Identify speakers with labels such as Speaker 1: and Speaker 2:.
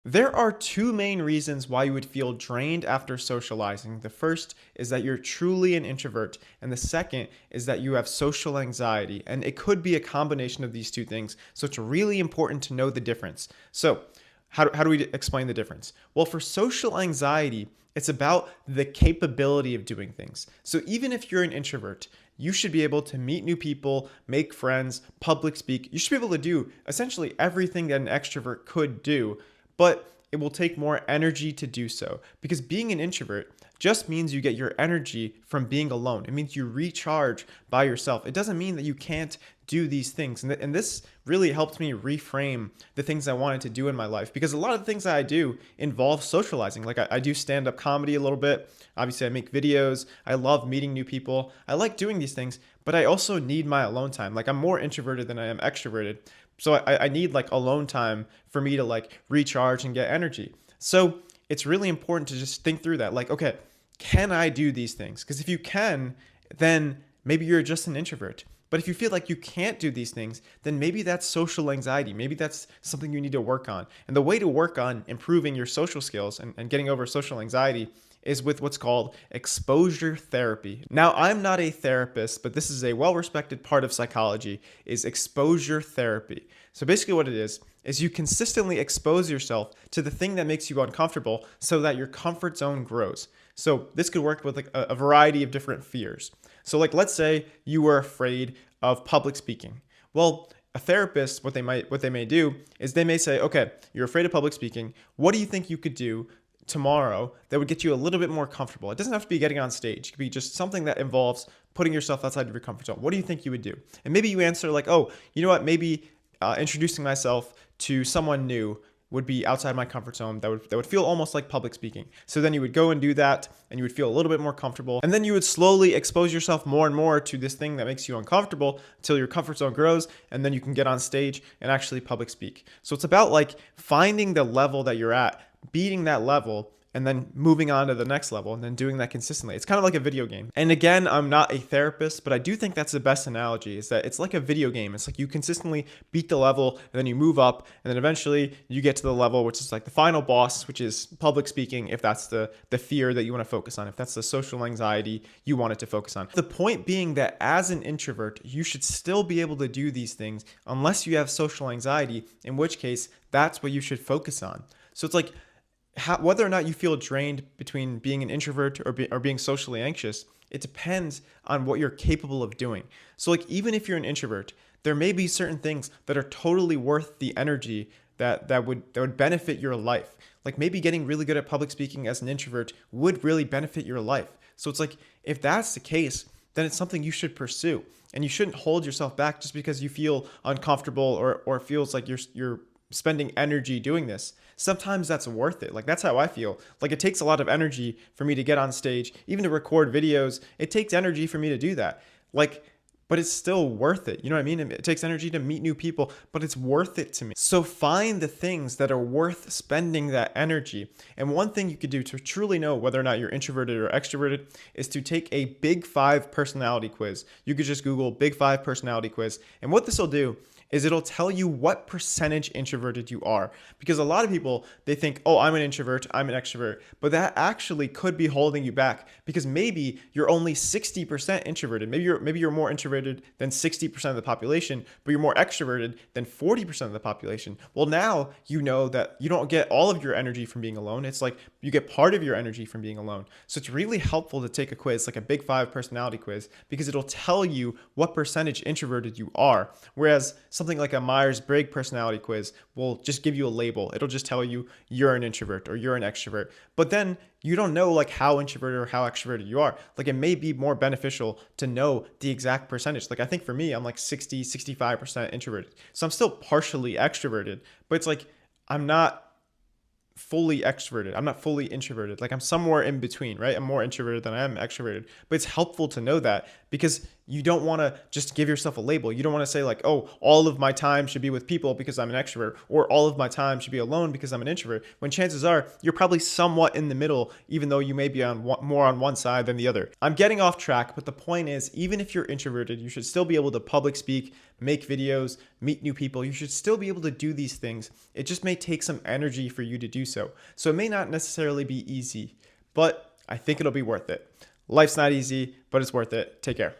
Speaker 1: There are two main reasons why you would feel drained after socializing. The first is that you're truly an introvert, and the second is that you have social anxiety. And it could be a combination of these two things. So it's really important to know the difference. So, how do we explain the difference? Well, for social anxiety, it's about the capability of doing things. So even if you're an introvert, you should be able to meet new people, make friends, public speak. You should be able to do essentially everything that an extrovert could do, but it will take more energy to do so because being an introvert just means you get your energy from being alone. It means you recharge by yourself. It doesn't mean that you can't do these things. And this really helped me reframe the things I wanted to do in my life because a lot of the things that I do involve socializing. Like I do stand up comedy a little bit. Obviously, I make videos. I love meeting new people. I like doing these things, but I also need my alone time. Like I'm more introverted than I am extroverted. So I need like alone time for me to like recharge and get energy. So it's really important to just think through that. Like, okay, can I do these things? Because if you can, then maybe you're just an introvert. But if you feel like you can't do these things, then maybe that's social anxiety. Maybe that's something you need to work on. And the way to work on improving your social skills and getting over social anxiety is with what's called exposure therapy. Now, I'm not a therapist, but this is a well-respected part of psychology is exposure therapy. So basically what it is you consistently expose yourself to the thing that makes you uncomfortable so that your comfort zone grows. So this could work with like a variety of different fears. So like let's say you were afraid of public speaking. Well, a therapist, what they may do is they may say, okay, you're afraid of public speaking. What do you think you could do tomorrow that would get you a little bit more comfortable? It doesn't have to be getting on stage. It could be just something that involves putting yourself outside of your comfort zone. What do you think you would do? And maybe you answer like, oh, you know what? Maybe introducing myself to someone new would be outside my comfort zone. That would feel almost like public speaking. So then you would go and do that and you would feel a little bit more comfortable. And then you would slowly expose yourself more and more to this thing that makes you uncomfortable until your comfort zone grows and then you can get on stage and actually public speak. So it's about like finding the level that you're at, beating that level, and then moving on to the next level and then doing that consistently. It's kind of like a video game. And again, I'm not a therapist, but I do think that's the best analogy is that it's like a video game. It's like you consistently beat the level and then you move up and then eventually you get to the level, which is like the final boss, which is public speaking, if that's the fear that you want to focus on, if that's the social anxiety you want it to focus on. The point being that as an introvert, you should still be able to do these things unless you have social anxiety, in which case that's what you should focus on. So it's like, whether or not you feel drained between being an introvert or being socially anxious, it depends on what you're capable of doing. So like even if you're an introvert, there may be certain things that are totally worth the energy that would benefit your life. Like maybe getting really good at public speaking as an introvert would really benefit your life. So it's like if that's the case, then it's something you should pursue. And you shouldn't hold yourself back just because you feel uncomfortable or it feels like you're spending energy doing this. Sometimes that's worth it. Like that's how I feel. Like it takes a lot of energy for me to get on stage, even to record videos. It takes energy for me to do that. Like, but it's still worth it. You know what I mean? It takes energy to meet new people, but it's worth it to me. So find the things that are worth spending that energy. And one thing you could do to truly know whether or not you're introverted or extroverted is to take a Big Five personality quiz. You could just Google Big Five personality quiz. And what this will do is it'll tell you what percentage introverted you are. Because a lot of people, they think, oh, I'm an introvert, I'm an extrovert. But that actually could be holding you back because maybe you're only 60% introverted. Maybe you're more introverted than 60% of the population, but you're more extroverted than 40% of the population. Well, now you know that you don't get all of your energy from being alone. It's like you get part of your energy from being alone. So it's really helpful to take a quiz, like a Big Five personality quiz, because it'll tell you what percentage introverted you are. Whereas something like a Myers-Briggs personality quiz will just give you a label. It'll just tell you you're an introvert or you're an extrovert. But then you don't know like how introverted or how extroverted you are. Like it may be more beneficial to know the exact percentage. Like I think for me, I'm like 65% introverted. So I'm still partially extroverted, but it's like I'm not fully extroverted. I'm not fully introverted. Like I'm somewhere in between, right? I'm more introverted than I am extroverted. But it's helpful to know that because you don't want to just give yourself a label. You don't want to say like, oh, all of my time should be with people because I'm an extrovert, or all of my time should be alone because I'm an introvert, when chances are you're probably somewhat in the middle, even though you may be on more on one side than the other. I'm getting off track, but the point is, even if you're introverted, you should still be able to public speak, make videos, meet new people. You should still be able to do these things. It just may take some energy for you to do so. So it may not necessarily be easy, but I think it'll be worth it. Life's not easy, but it's worth it. Take care.